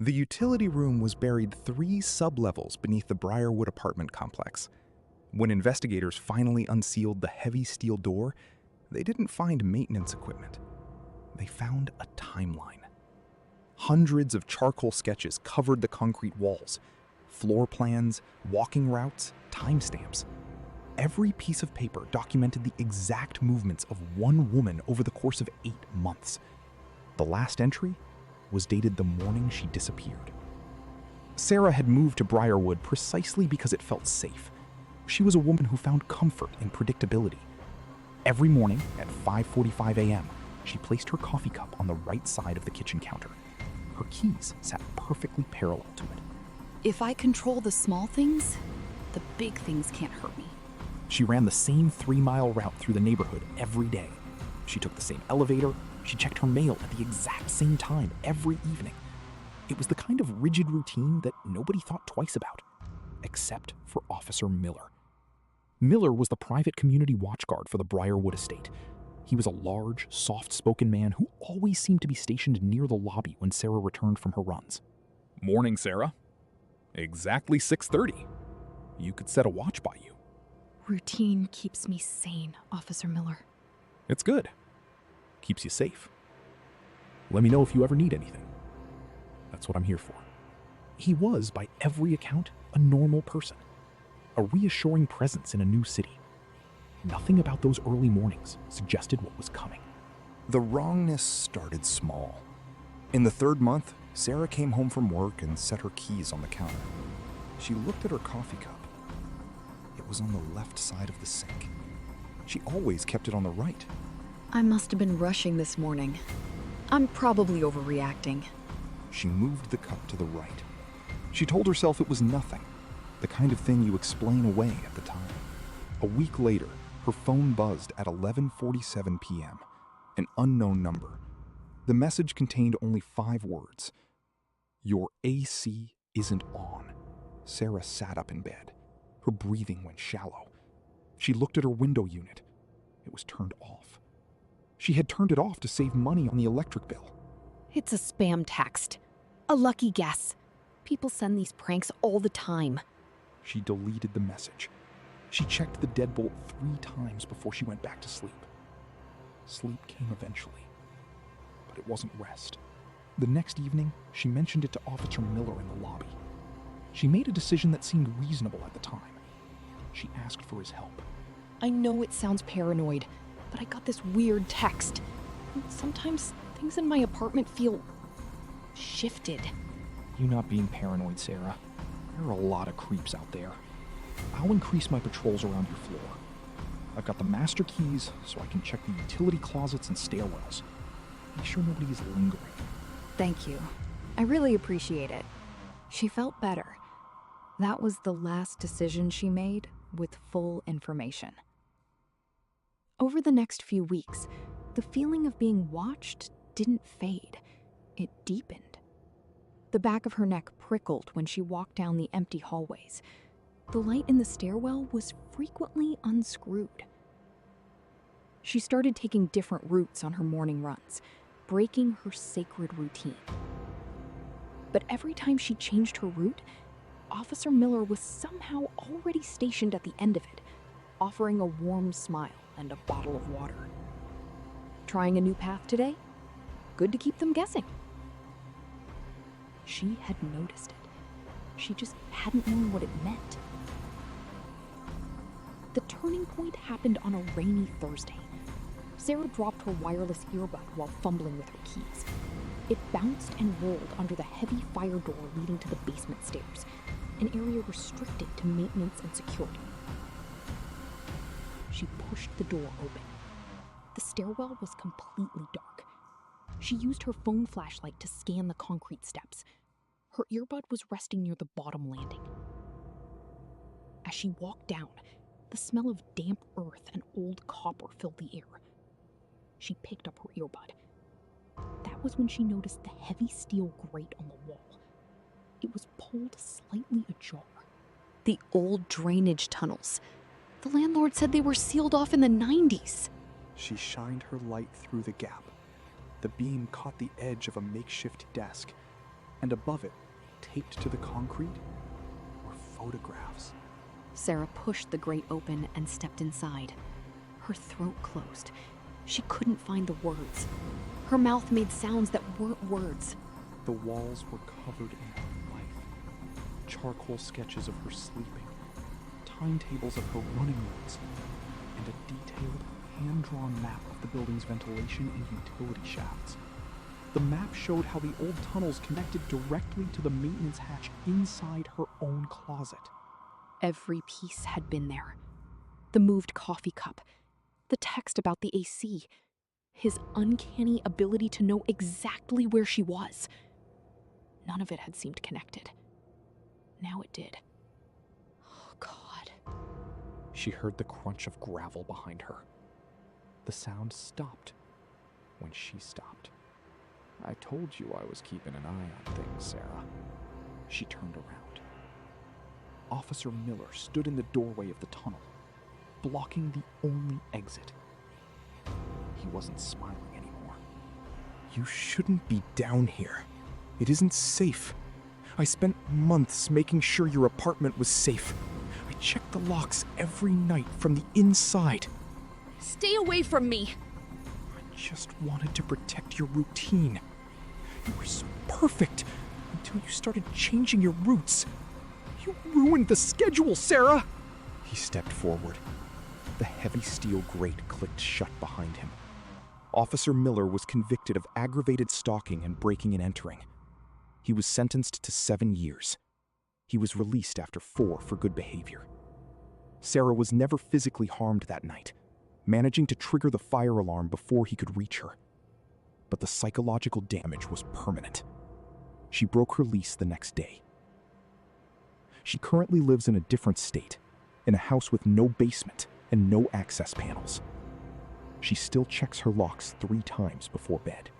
The utility room was buried 3 sublevels beneath the Briarwood apartment complex. When investigators finally unsealed the heavy steel door, they didn't find maintenance equipment. They found a timeline. Hundreds of charcoal sketches covered the concrete walls. Floor plans, walking routes, timestamps. Every piece of paper documented the exact movements of one woman over the course of 8 months. The last entry was dated the morning she disappeared. Sarah had moved to Briarwood precisely because it felt safe. She was a woman who found comfort in predictability. Every morning at 5:45 a.m., she placed her coffee cup on the right side of the kitchen counter. Her keys sat perfectly parallel to it. If I control the small things, the big things can't hurt me. She ran the same 3-mile route through the neighborhood every day. She took the same elevator. She checked her mail at the exact same time every evening. It was the kind of rigid routine that nobody thought twice about, except for Officer Miller. Miller was the private community watchguard for the Briarwood estate. He was a large, soft-spoken man who always seemed to be stationed near the lobby when Sarah returned from her runs. "Morning, Sarah. Exactly 6:30. You could set a watch by you." Routine keeps me sane, Officer Miller. "It's good. Keeps you safe. Let me know if you ever need anything. That's what I'm here for." He was, by every account, a normal person. A reassuring presence in a new city. Nothing about those early mornings suggested what was coming. The wrongness started small. In the 3rd month, Sarah came home from work and set her keys on the counter. She looked at her coffee cup. It was on the left side of the sink. She always kept it on the right. I must have been rushing this morning. I'm probably overreacting. She moved the cup to the right. She told herself it was nothing, the kind of thing you explain away at the time. A week later, her phone buzzed at 11:47 p.m., an unknown number. The message contained only 5 words. "Your AC isn't on." Sarah sat up in bed. Her breathing went shallow. She looked at her window unit. It was turned off. She had turned it off to save money on the electric bill. It's a spam text. A lucky guess. People send these pranks all the time. She deleted the message. She checked the deadbolt 3 times before she went back to sleep. Sleep came eventually, but it wasn't rest. The next evening, she mentioned it to Officer Miller in the lobby. She made a decision that seemed reasonable at the time. She asked for his help. I know it sounds paranoid, but I got this weird text. Sometimes things in my apartment feel shifted. "You're not being paranoid, Sarah. There are a lot of creeps out there. I'll increase my patrols around your floor. I've got the master keys so I can check the utility closets and stairwells. Make sure nobody is lingering." Thank you. I really appreciate it. She felt better. That was the last decision she made with full information. Over the next few weeks, the feeling of being watched didn't fade. It deepened. The back of her neck prickled when she walked down the empty hallways. The light in the stairwell was frequently unscrewed. She started taking different routes on her morning runs, breaking her sacred routine. But every time she changed her route, Officer Miller was somehow already stationed at the end of it, offering a warm smile and a bottle of water. Trying a new path today? Good to keep them guessing. She had noticed it. She just hadn't known what it meant. The turning point happened on a rainy Thursday. Sarah dropped her wireless earbud while fumbling with her keys. It bounced and rolled under the heavy fire door leading to the basement stairs, an area restricted to maintenance and security. She pushed the door open. The stairwell was completely dark. She used her phone flashlight to scan the concrete steps. Her earbud was resting near the bottom landing. As she walked down, the smell of damp earth and old copper filled the air. She picked up her earbud. That was when she noticed the heavy steel grate on the wall. It was pulled slightly ajar. The old drainage tunnels. The landlord said they were sealed off in the 90s. She shined her light through the gap. The beam caught the edge of a makeshift desk. and above it, taped to the concrete, were photographs. Sarah pushed the grate open and stepped inside. Her throat closed. She couldn't find the words. Her mouth made sounds that weren't words. The walls were covered in her life. Charcoal sketches of her sleeping, timetables of her running routes, and a detailed, hand-drawn map of the building's ventilation and utility shafts. The map showed how the old tunnels connected directly to the maintenance hatch inside her own closet. Every piece had been there. The moved coffee cup, the text about the AC, his uncanny ability to know exactly where she was. None of it had seemed connected. Now it did. Oh, God. She heard the crunch of gravel behind her. The sound stopped when she stopped. I told you I was keeping an eye on things, Sarah. She turned around. Officer Miller stood in the doorway of the tunnel, blocking the only exit. He wasn't smiling anymore. You shouldn't be down here. It isn't safe. I spent months making sure your apartment was safe. I checked the locks every night from the inside. Stay away from me! I just wanted to protect your routine. You were so perfect until you started changing your routes. You ruined the schedule, Sarah! He stepped forward. The heavy steel grate clicked shut behind him. Officer Miller was convicted of aggravated stalking and breaking and entering. He was sentenced to 7 years. He was released after 4 for good behavior. Sarah was never physically harmed that night, managing to trigger the fire alarm before he could reach her. But the psychological damage was permanent. She broke her lease the next day. She currently lives in a different state, in a house with no basement and no access panels. She still checks her locks 3 times before bed.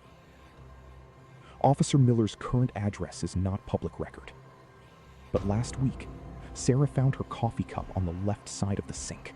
Officer Miller's current address is not public record. But last week, Sarah found her coffee cup on the left side of the sink.